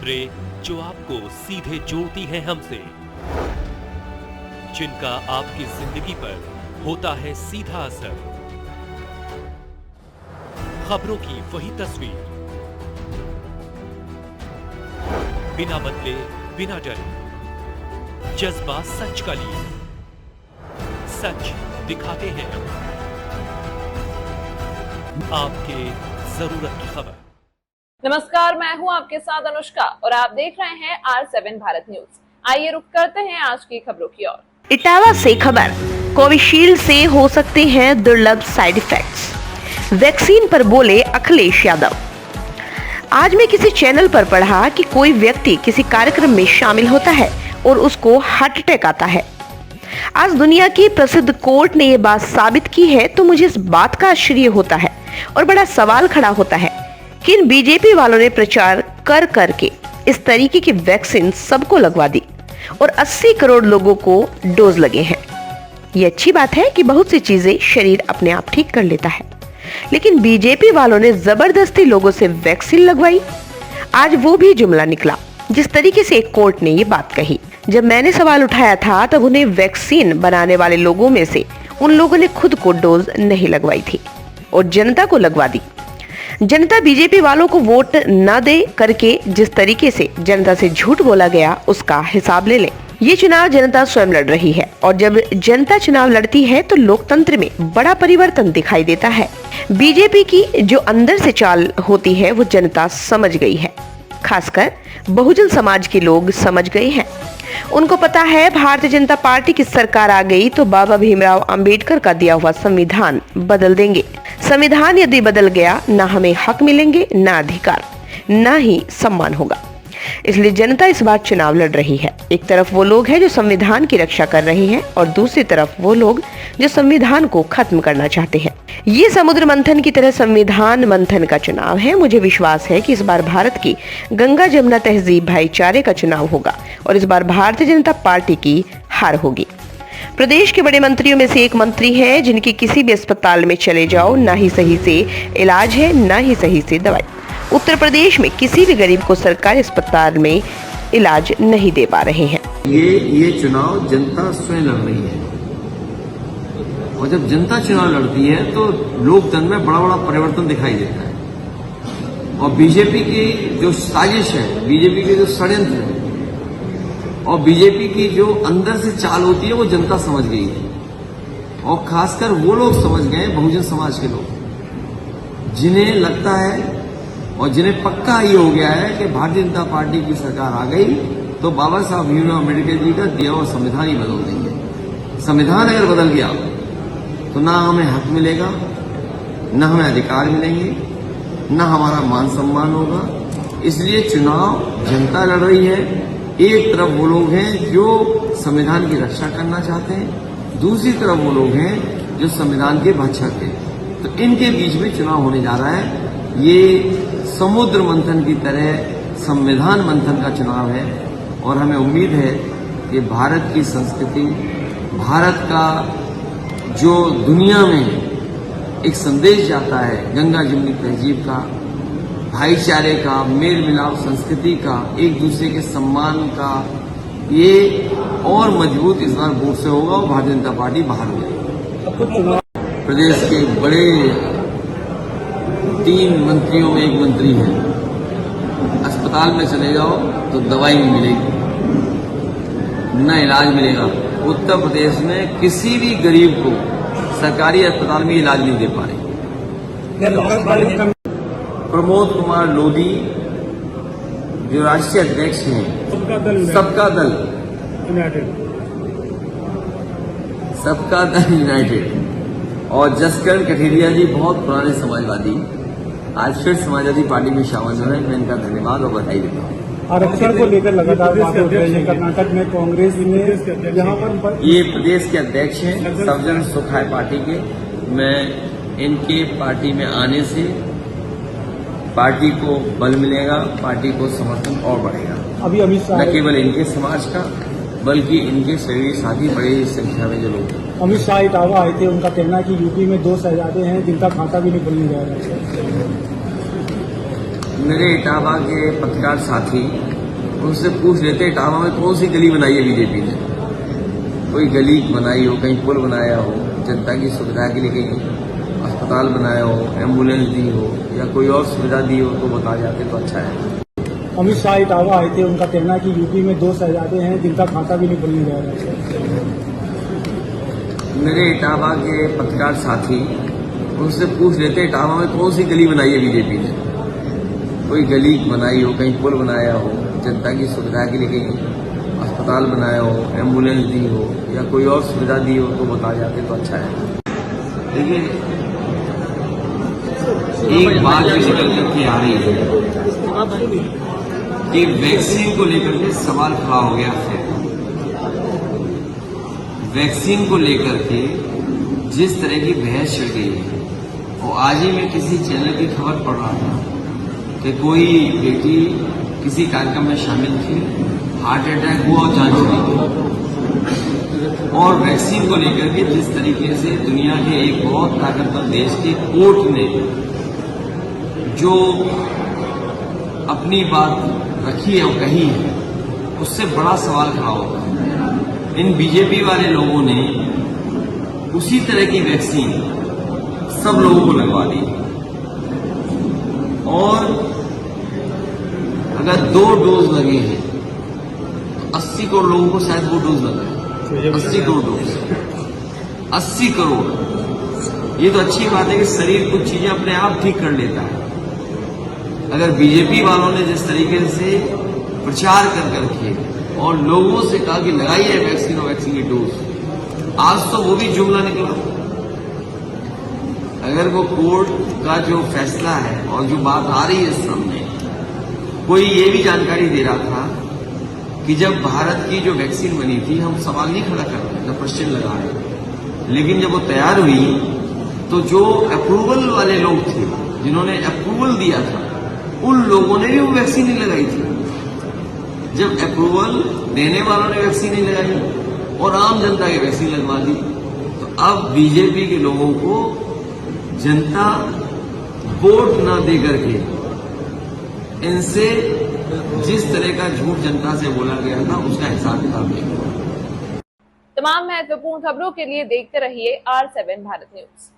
खबरें जो आपको सीधे जोड़ती हैं हमसे, जिनका आपकी जिंदगी पर होता है सीधा असर। खबरों की वही तस्वीर, बिना बदले बिना डरे, जज्बा सच का लिए, सच दिखाते हैं आपके जरूरत की खबर। नमस्कार, मैं हूं आपके साथ अनुष्का और आप देख रहे हैं R7 भारत न्यूज। आइए रुक करते हैं आज की खबरों की ओर। इटावा से खबर, कोविशील्ड से हो सकते हैं दुर्लभ साइड इफेक्ट्स, वैक्सीन पर बोले अखिलेश यादव। आज मैं किसी चैनल पर पढ़ा कि कोई व्यक्ति किसी कार्यक्रम में शामिल होता है और उसको हार्ट अटैक आता है। आज दुनिया की प्रसिद्ध कोर्ट ने ये बात साबित की है, तो मुझे इस बात का आश्चर्य होता है और बड़ा सवाल खड़ा होता है कि इन बीजेपी वालों ने प्रचार कर करके इस तरीके की वैक्सीन सबको लगवा दी और 80 करोड़ लोगों को डोज लगे हैं। ये अच्छी बात है कि बहुत सी चीजें शरीर अपने आप ठीक कर लेता है, लेकिन बीजेपी वालों ने जबरदस्ती लोगों से वैक्सीन लगवाई। आज वो भी जुमला निकला जिस तरीके से एक कोर्ट ने ये बात कही। जब मैंने सवाल उठाया था तब उन्हें वैक्सीन बनाने वाले लोगों में से उन लोगों ने खुद को डोज नहीं लगवाई थी और जनता को लगवा दी। जनता बीजेपी वालों को वोट न दे करके जिस तरीके से जनता से झूठ बोला गया उसका हिसाब ले लें। ये चुनाव जनता स्वयं लड़ रही है और जब जनता चुनाव लड़ती है तो लोकतंत्र में बड़ा परिवर्तन दिखाई देता है। बीजेपी की जो अंदर से चाल होती है वो जनता समझ गई है, खासकर बहुजन समाज के लोग समझ गए हैं। उनको पता है भारतीय जनता पार्टी की सरकार आ गई तो बाबा भीमराव अंबेडकर का दिया हुआ संविधान बदल देंगे। संविधान यदि बदल गया ना हमें हक मिलेंगे, ना अधिकार, ना ही सम्मान होगा। इसलिए जनता इस बार चुनाव लड़ रही है। एक तरफ वो लोग हैं जो संविधान की रक्षा कर रहे हैं और दूसरी तरफ वो लोग जो संविधान को खत्म करना चाहते हैं। ये समुद्र मंथन की तरह संविधान मंथन का चुनाव है। मुझे विश्वास है कि इस बार भारत की गंगा जमुना तहजीब भाईचारे का चुनाव होगा और इस बार भारतीय जनता पार्टी की हार होगी। प्रदेश के बड़े मंत्रियों में से एक मंत्री है जिनकी किसी भी अस्पताल में चले जाओ ना ही सही से इलाज है ना ही सही से दवाई। उत्तर प्रदेश में किसी भी गरीब को सरकारी अस्पताल में इलाज नहीं दे पा रहे हैं। ये चुनाव जनता स्वयं लड़ रही है और जब जनता चुनाव लड़ती है तो लोकतंत्र में बड़ा बड़ा परिवर्तन दिखाई देता है। और बीजेपी की जो साजिश है, बीजेपी के जो षड्यंत्र है और बीजेपी की जो अंदर से चाल होती है वो जनता समझ गई है और खासकर वो लोग समझ गए, बहुजन समाज के लोग, जिन्हें लगता है और जिन्हें पक्का ये हो गया है कि भारतीय जनता पार्टी की सरकार आ गई तो बाबा साहब भीमराव अम्बेडकर जी का दिया हुआ संविधान ही बदल देंगे। संविधान अगर बदल गया तो ना हमें हक मिलेगा, ना हमें अधिकार मिलेंगे, ना हमारा मान सम्मान होगा। इसलिए चुनाव जनता लड़ रही है। एक तरफ वो लोग हैं जो संविधान की रक्षा करना चाहते हैं, दूसरी तरफ वो लोग हैं जो संविधान के भक्षक हैं। तो इनके बीच में चुनाव होने जा रहा है। ये समुद्र मंथन की तरह संविधान मंथन का चुनाव है और हमें उम्मीद है कि भारत की संस्कृति, भारत का जो दुनिया में एक संदेश जाता है गंगा जमुनी तहजीब का, भाईचारे का, मेल मिलाप संस्कृति का, एक दूसरे के सम्मान का, ये और मजबूत इस बार वोट से होगा और भारतीय जनता पार्टी बाहर हो जाएगी। प्रदेश के बड़े 3 मंत्रियों में एक मंत्री है, अस्पताल में चले जाओ तो दवाई नहीं मिलेगी, न इलाज मिलेगा। उत्तर प्रदेश में किसी भी गरीब को सरकारी अस्पताल में इलाज नहीं दे पा रहे। प्रमोद कुमार लोधी जो राष्ट्रीय अध्यक्ष हैं सबका दल यूनाइटेड और जसकरण कठेरिया जी बहुत पुराने समाजवादी आज फिर समाजवादी पार्टी में शामिल हो रहे हैं। मैं इनका धन्यवाद और बधाई देता हूँ। आरक्षण को लेकर लगातार बात हो रही है। कर्नाटक में कांग्रेस ने यहाँ पर ये प्रदेश के अध्यक्ष हैं सर्वजन सुखाय पार्टी के। मैं इनके पार्टी में आने से पार्टी को बल मिलेगा, पार्टी को समर्थन और बढ़ेगा। अभी अमित शाह न केवल इनके समाज का बल्कि इनके सहयोगी साथी बड़ी संख्या में जो लोग हैं। अमित शाह इटावा आए थे, उनका कहना है कि यूपी में 2 शहजादे हैं जिनका खाता भी नहीं खुलने जा रहा है। मेरे इटावा के पत्रकार साथी उनसे पूछ लेते इटावा में कौन सी गली बनाई है बीजेपी ने, कोई गली बनाई हो, कहीं पुल बनाया हो, जनता की सुविधा के लिए कहीं अस्पताल बनाया हो, एम्बुलेंस दी हो या कोई और सुविधा दी हो तो बता जाते तो अच्छा है। अमित शाह इटावा आए थे, उनका कहना है कि यूपी में 2 शहजादे हैं जिनका खाता भी नहीं खुलने जा रहा है। मेरे इटावा के पत्रकार साथी उनसे पूछ लेते इटावा में कौन सी गली बनाई है बीजेपी ने, कोई गली बनाई हो, कहीं पुल बनाया हो, जनता की सुविधा के लिए कहीं अस्पताल बनाया हो, एम्बुलेंस दी हो या कोई और सुविधा दी हो तो बता जाते तो अच्छा है। देखिए, एक बात जो निकल करके आ रही है कि वैक्सीन को लेकर के सवाल खड़ा हो गया है। वैक्सीन को लेकर के जिस तरह की बहस छिड़ गई है, और आज ही मैं किसी चैनल की खबर पढ़ रहा था कि कोई बेटी किसी कार्यक्रम में शामिल थी, हार्ट अटैक हुआ और जान चली गई। और वैक्सीन को लेकर के जिस तरीके से दुनिया के एक बहुत ताकतवर देश के कोर्ट ने जो अपनी बात रखी है और कही है, उससे बड़ा सवाल खड़ा होता है। इन बीजेपी वाले लोगों ने उसी तरह की वैक्सीन सब लोगों को लगवा दी, और अगर 2 डोज लगे हैं तो 80 करोड़ लोगों को शायद वो डोज लगा है। 80 करोड़ डोज, 80 करोड़। ये तो अच्छी बात है कि शरीर कुछ चीजें अपने आप ठीक कर लेता है। अगर बीजेपी वालों ने जिस तरीके से प्रचार कर करके और लोगों से कहा कि लगाइए वैक्सीन और वैक्सीन की डोज, आज तो वो भी जुमला निकला। अगर वो कोर्ट का जो फैसला है और जो बात आ रही है सामने, कोई ये भी जानकारी दे रहा था कि जब भारत की जो वैक्सीन बनी थी, हम सवाल नहीं खड़ा कर रहे थे, क्वेश्चन लगा रहे थे, लेकिन जब वो तैयार हुई तो जो अप्रूवल वाले लोग थे, जिन्होंने अप्रूवल दिया था, उन लोगों ने भी वो वैक्सीन नहीं लगाई थी। जब अप्रूवल देने वालों ने वैक्सीन नहीं लगाई और आम जनता की वैक्सीन लगवा दी, तो अब बीजेपी के लोगों को जनता वोट न दे करके इनसे जिस तरह का झूठ जनता से बोला गया था, उसका हिसाब किताब नहीं। तमाम महत्वपूर्ण खबरों के लिए देखते रहिए R7 भारत न्यूज।